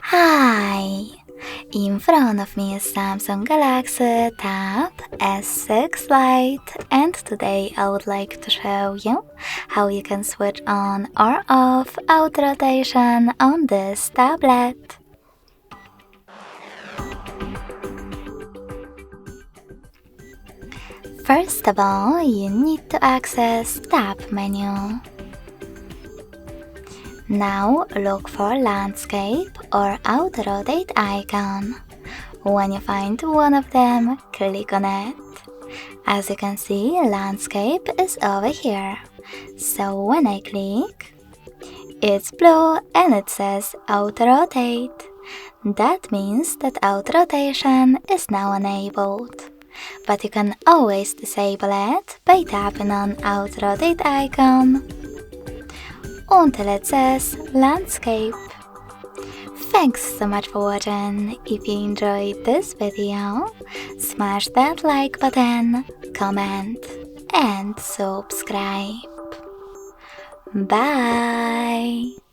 Hi! In front of me is Samsung Galaxy Tab S6 Lite, and today I would like to show you how you can switch on or off auto rotation on this tablet. First of all, you need to access Tab menu. Now look for Landscape or Auto Rotate icon. When you find one of them, click on it. As you can see, Landscape is over here. So when I click, it's blue and it says Auto Rotate. That means that auto rotation is now enabled. But you can always disable it by tapping on Auto Rotate icon until it says Landscape. Thanks so much for watching. If you enjoyed this video, smash that like button, comment and subscribe. Bye!